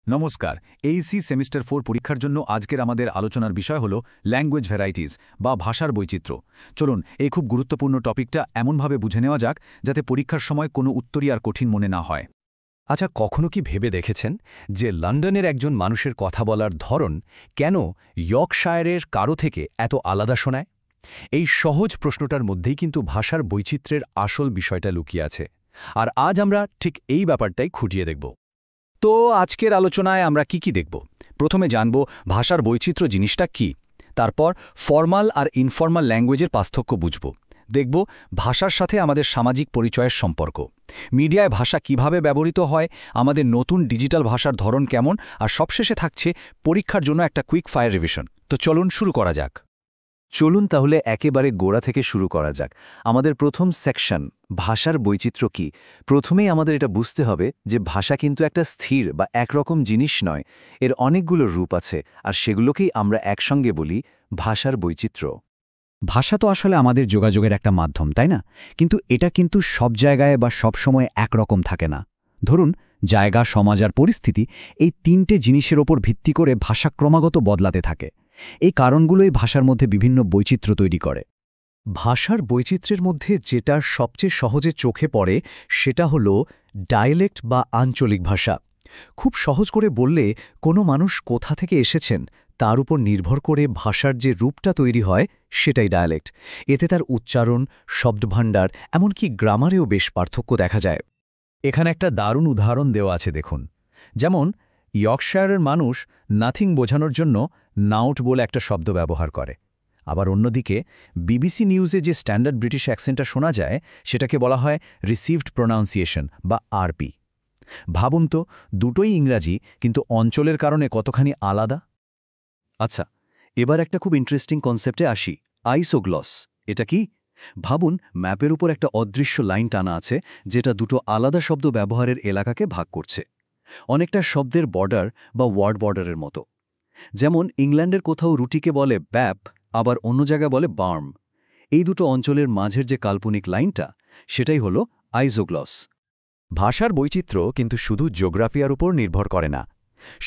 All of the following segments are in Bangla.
নমস্কার। এইসি সেমিস্টার 4 পরীক্ষার জন্য আজকের আমাদের আলোচনার বিষয় হল ল্যাঙ্গুয়েজ ভ্যারাইটিস বা ভাষার বৈচিত্র্য। চলুন এই খুব গুরুত্বপূর্ণ টপিকটা এমনভাবে বুঝে নেওয়া যাক যাতে পরীক্ষার সময় কোনো উত্তরই আর কঠিন মনে না হয়। আচ্ছা, কখনো কি ভেবে দেখেছেন যে লন্ডনের একজন মানুষের কথা বলার ধরন কেন ইয়র্কশায়ারের কারো থেকে এত আলাদা শোনায়? এই সহজ প্রশ্নটার মধ্যেই কিন্তু ভাষার বৈচিত্র্যের আসল বিষয়টা লুকিয়ে আছে। আর আজ আমরা ঠিক এই ব্যাপারটাই খুঁটিয়ে দেখব। তো আজকের আলোচনায় আমরা কি দেখব? প্রথমে জানব ভাষার বৈচিত্র্য জিনিসটা কি। তারপর ফর্মাল আর ইনফর্মাল ল্যাঙ্গুয়েজের পার্থক্য বুঝব। দেখব ভাষার সাথে আমাদের সামাজিক পরিচয়ের সম্পর্ক, মিডিয়ায় ভাষা কিভাবে ব্যবহৃত হয়, আমাদের নতুন ডিজিটাল ভাষার ধরন কেমন, আর সবশেষে থাকছে পরীক্ষার জন্য একটা কুইক ফায়ার রিভিশন। তো চলুন শুরু করা যাক। চলুন তাহলে একেবারে গোড়া থেকে শুরু করা যাক। আমাদের প্রথম সেকশন, ভাষার বৈচিত্র্য কি। প্রথমেই আমাদের এটা বুঝতে হবে যে ভাষা কিন্তু একটা স্থির বা একরকম জিনিস নয়, এর অনেকগুলো রূপ আছে, আর সেগুলোকেই আমরা একসঙ্গে বলি ভাষার বৈচিত্র্য। ভাষা তো আসলে আমাদের যোগাযোগের একটা মাধ্যম, তাই না? কিন্তু এটা কিন্তু সব জায়গায় বা সব সময় একরকম থাকে না। ধরুন, জায়গা, সমাজ আর পরিস্থিতি, এই তিনটে জিনিসের ওপর ভিত্তি করে ভাষা ক্রমাগত বদলাতে থাকে। এই কারণগুলোই ভাষার মধ্যে বিভিন্ন বৈচিত্র্য তৈরি করে। ভাষার বৈচিত্র্যের মধ্যে যেটা সবচেয়ে সহজে চোখে পড়ে সেটা হলো ডায়ালেক্ট বা আঞ্চলিক ভাষা। খুব সহজ করে বললে, কোনো মানুষ কোথা থেকে এসেছেন তার উপর নির্ভর করে ভাষার যে রূপটা তৈরি হয় সেটাই ডায়ালেক্ট। এতে তার উচ্চারণ, শব্দভাণ্ডার, এমনকি গ্রামারেও বেশ পার্থক্য দেখা যায়। এখানে একটা দারুণ উদাহরণ দেওয়া আছে, দেখুন। যেমন ইয়র্কশায়ারের মানুষ নাথিং বোঝানোর জন্য নাউট বলে একটা শব্দ ব্যবহার করে। আবার অন্যদিকে বিবিসি নিউজে যে স্ট্যান্ডার্ড ব্রিটিশ অ্যাকসেন্টটা শোনা যায় সেটাকে বলা হয় রিসিভড প্রোনাউন্সিয়েশন বা আরপি। ভাবুন তো, দুটোই ইংরাজি, কিন্তু অঞ্চলের কারণে কতখানি আলাদা। আচ্ছা, এবার একটা খুব ইন্টারেস্টিং কনসেপ্টে আসি, আইসোগ্লস। এটা কি? ভাবুন, ম্যাপের উপর একটা অদৃশ্য লাইন টানা আছে যেটা দুটো আলাদা শব্দ ব্যবহারের এলাকাকে ভাগ করছে। অনেকটা শব্দের বর্ডার বা ওয়ার্ড বর্ডারের মতো। যেমন ইংল্যান্ডের কোথাও রুটিকে বলে ব্যাপ, আবার অন্য জায়গায় বলে বার্ম। এই দুটো অঞ্চলের মাঝের যে কাল্পনিক লাইনটা, সেটাই হলো আইসোগ্লস। ভাষার বৈচিত্র্য কিন্তু শুধু জিওগ্রাফিয়ার উপর নির্ভর করে না,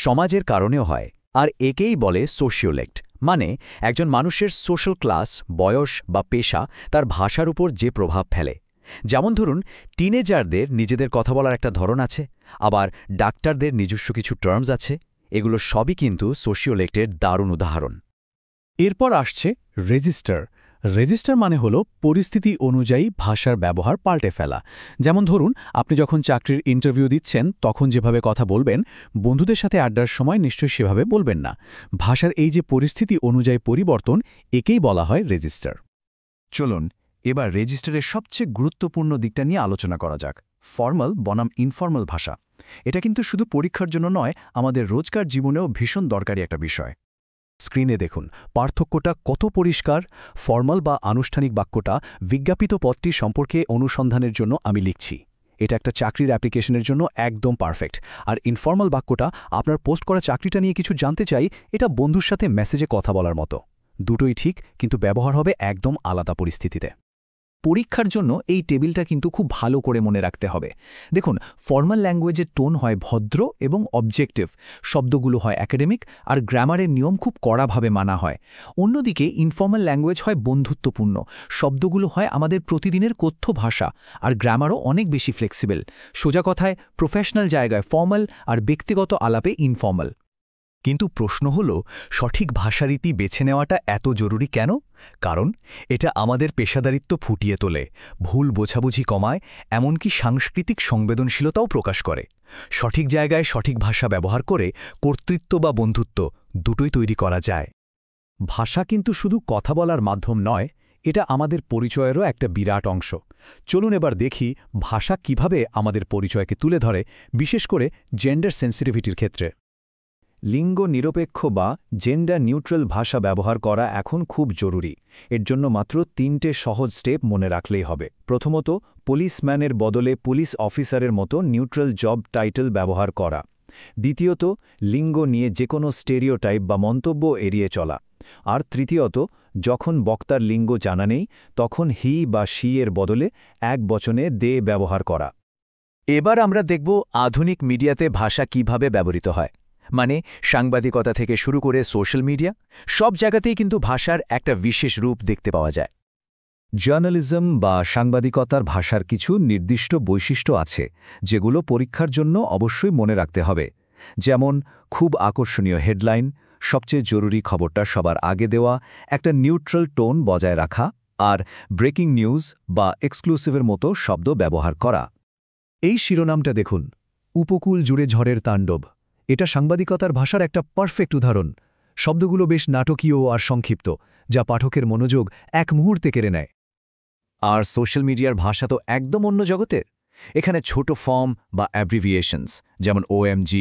সমাজের কারণেও হয়। আর একেই বলে সোশিওলেক্ট, মানে একজন মানুষের সোশ্যাল ক্লাস, বয়স বা পেশা তার ভাষার উপর যে প্রভাব ফেলে। যেমন ধরুন, টিনেজারদের নিজেদের কথা বলার একটা ধরন আছে, আবার ডাক্তারদের নিজস্ব কিছু টার্মস আছে। এগুলো সবই কিন্তু সোশিওলেক্টের দারুণ উদাহরণ। এরপর আসছে রেজিস্টার। রেজিস্টার মানে হলো পরিস্থিতি অনুযায়ী ভাষার ব্যবহার পাল্টে ফেলা। যেমন ধরুন, আপনি যখন চাকরির ইন্টারভিউ দিচ্ছেন তখন যেভাবে কথা বলবেন, বন্ধুদের সাথে আড্ডার সময় নিশ্চয়ই সেভাবে বলবেন না। ভাষার এই যে পরিস্থিতি অনুযায়ী পরিবর্তন, একেই বলা হয় রেজিস্টার। চলুন এবার রেজিস্টারের সবচেয়ে গুরুত্বপূর্ণ দিকটা নিয়ে আলোচনা করা যাক, ফর্মাল বনাম ইনফর্মাল ভাষা। এটা কিন্তু শুধু পরীক্ষার জন্য নয়, আমাদের রোজকার জীবনেও ভীষণ দরকারি একটা বিষয়। স্ক্রিনে দেখুন পার্থক্যটা কত পরিষ্কার। ফর্মাল বা আনুষ্ঠানিক বাক্যটা বিজ্ঞাপিত পদটি সম্পর্কে অনুসন্ধানের জন্য আমি লিখছি। এটা একটা চাকরির অ্যাপ্লিকেশনের জন্য একদম পারফেক্ট। আর ইনফর্মাল বাক্যটা আপনার পোস্ট করা চাকরিটা নিয়ে কিছু জানতে চাই, এটা বন্ধুর সাথে মেসেজে কথা বলার মতো। দুটোই ঠিক, কিন্তু ব্যবহার হবে একদম আলাদা পরিস্থিতিতে। পরীক্ষার জন্য এই টেবিলটা কিন্তু খুব ভালো করে মনে রাখতে হবে। দেখুন, ফর্মাল ল্যাঙ্গুয়েজের টোন হয় ভদ্র এবং অবজেক্টিভ, শব্দগুলো হয় একাডেমিক, আর গ্রামারের নিয়ম খুব কড়াভাবে মানা হয়। অন্যদিকে ইনফর্মাল ল্যাঙ্গুয়েজ হয় বন্ধুত্বপূর্ণ, শব্দগুলো হয় আমাদের প্রতিদিনের কথ্য ভাষা, আর গ্রামারও অনেক বেশি ফ্লেক্সিবল। সোজা কথায়, প্রফেশনাল জায়গায় ফর্মাল আর ব্যক্তিগত আলাপে ইনফর্মাল। কিন্তু প্রশ্ন হল, সঠিক ভাষারীতি বেছে নেওয়াটা এত জরুরি কেন? কারণ এটা আমাদের পেশাদারিত্ব ফুটিয়ে তোলে, ভুল বোঝাবুঝি কমায়, এমনকি সাংস্কৃতিক সংবেদনশীলতাও প্রকাশ করে। সঠিক জায়গায় সঠিক ভাষা ব্যবহার করে কর্তৃত্ব বা বন্ধুত্ব দুটোই তৈরি করা যায়। ভাষা কিন্তু শুধু কথা বলার মাধ্যম নয়, এটা আমাদের পরিচয়েরও একটা বিরাট অংশ। চলুন এবার দেখি ভাষা কিভাবে আমাদের পরিচয়কে তুলে ধরে, বিশেষ করে জেন্ডার সেন্সিটিভিটির ক্ষেত্রে। লিঙ্গ নিরপেক্ষ বা জেন্ডার নিউট্রাল ভাষা ব্যবহার করা এখন খুব জরুরি। এর জন্য মাত্র 3টে সহজ স্টেপ মনে রাখলেই হবে। প্রথমত, পুলিশম্যানের বদলে পুলিশ অফিসারের মতো নিউট্রাল জব টাইটেল ব্যবহার করা। দ্বিতীয়ত, লিঙ্গ নিয়ে যে কোনো স্টেরিওটাইপ বা মন্তব্য এড়িয়ে চলা। আর তৃতীয়ত, যখন বক্তার লিঙ্গ জানা নেই তখন হি বা শি এর বদলে একবচনে দে ব্যবহার করা। এবার আমরা দেখব আধুনিক মিডিয়াতে ভাষা কিভাবে ব্যবহৃত হয়। মানে সাংবাদিকতা থেকে শুরু করে সোশ্যাল মিডিয়া সব জায়গাতেই কিন্তু ভাষার একটা বিশেষ রূপ দেখতে পাওয়া যায়। জার্নালিজম বা সাংবাদিকতার ভাষার কিছু নির্দিষ্ট বৈশিষ্ট্য আছে যেগুলো পরীক্ষার জন্য অবশ্যই মনে রাখতে হবে, যেমন খুব আকর্ষণীয় হেডলাইন, সবচেয়ে জরুরি খবরটা সবার আগে দেওয়া, একটা নিউট্রাল টোন বজায় রাখা, আর ব্রেকিং নিউজ বা এক্সক্লুসিভের মতো শব্দ ব্যবহার করা। এই শিরোনামটা দেখুন, উপকূল জুড়ে ঝড়ের তাণ্ডব। এটা সাংবাদিকতার ভাষার একটা পারফেক্ট উদাহরণ। শব্দগুলো বেশ নাটকীয় আর সংক্ষিপ্ত, যা পাঠকের মনোযোগ এক মুহূর্তে কেড়ে নেয়। আর সোশ্যাল মিডিয়ার ভাষা তো একদম অন্য জগতের। এখানে ছোট ফর্ম বা অ্যাব্রিভিয়েশনস যেমন OMG,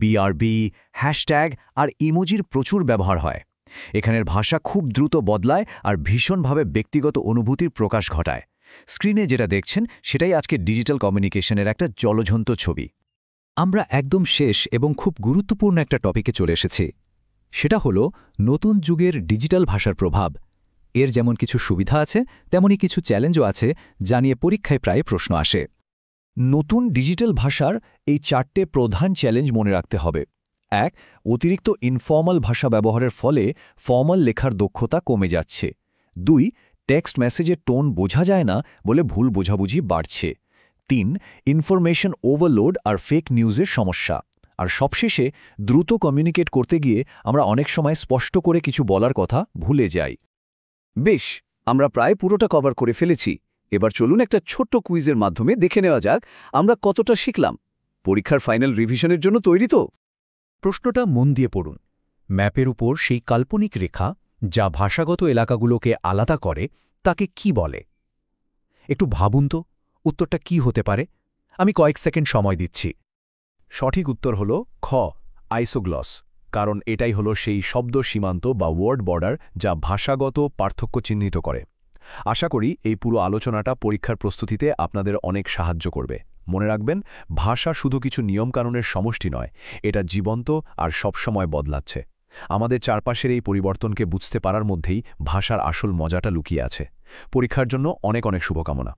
BRB, হ্যাশট্যাগ আর ইমোজির প্রচুর ব্যবহার হয়। এখানের ভাষা খুব দ্রুত বদলায় আর ভীষণভাবে ব্যক্তিগত অনুভূতির প্রকাশ ঘটায়। স্ক্রিনে যেটা দেখছেন সেটাই আজকে ডিজিটাল কমিউনিকেশনের একটা জলঝন্ত ছবি। আমরা একদম শেষ এবং খুব গুরুত্বপূর্ণ একটা টপিকে চলে এসেছি। সেটা হলো নতুন যুগের ডিজিটাল ভাষার প্রভাব। এর যেমন কিছু সুবিধা আছে, তেমনি কিছু চ্যালেঞ্জও আছে, যা নিয়ে পরীক্ষায় প্রায় প্রশ্ন আসে। নতুন ডিজিটাল ভাষার এই 4টে প্রধান চ্যালেঞ্জ মনে রাখতে হবে। 1. অতিরিক্ত ইনফর্মাল ভাষা ব্যবহারের ফলে ফর্মাল লেখার দক্ষতা কমে যাচ্ছে। 2. টেক্সট মেসেজের টোন বোঝা যায় না বলে ভুল বোঝাবুঝি বাড়ছে। 3. ইনফরমেশন ওভারলোড আর ফেক নিউজের সমস্যা। আর সবশেষে দ্রুত কমিউনিকেট করতে গিয়ে আমরা অনেক সময় স্পষ্ট করে কিছু বলার কথা ভুলে যাই। বেশ, আমরা প্রায় পুরোটা কভার করে ফেলেছি। এবার চলুন একটা ছোট্ট কুইজের মাধ্যমে দেখে নেওয়া যাক আমরা কতটা শিখলাম। পরীক্ষার ফাইনাল রিভিশনের জন্য তৈরি তো? প্রশ্নটা মন দিয়ে পড়ুন। ম্যাপের উপর সেই কাল্পনিক রেখা যা ভাষাগত এলাকাগুলোকে আলাদা করে তাকে কি বলে? একটু ভাবুন তো, উত্তরটা কি হতে পারে? আমি কয়েক সেকেন্ড সময় দিচ্ছি। সঠিক উত্তর হল খ, আইসোগ্লস। কারণ এটাই হলো সেই শব্দ সীমান্ত বা ওয়ার্ড বর্ডার যা ভাষাগত পার্থক্য চিহ্নিত করে। আশা করি এই পুরো আলোচনাটা পরীক্ষার প্রস্তুতিতে আপনাদের অনেক সাহায্য করবে। মনে রাখবেন, ভাষা শুধু কিছু নিয়মকানুনের সমষ্টি নয়, এটা জীবন্ত আর সবসময় বদলাচ্ছে। আমাদের চারপাশের এই পরিবর্তনকে বুঝতে পারার মধ্যেই ভাষার আসল মজাটা লুকিয়ে আছে। পরীক্ষার জন্য অনেক অনেক শুভকামনা।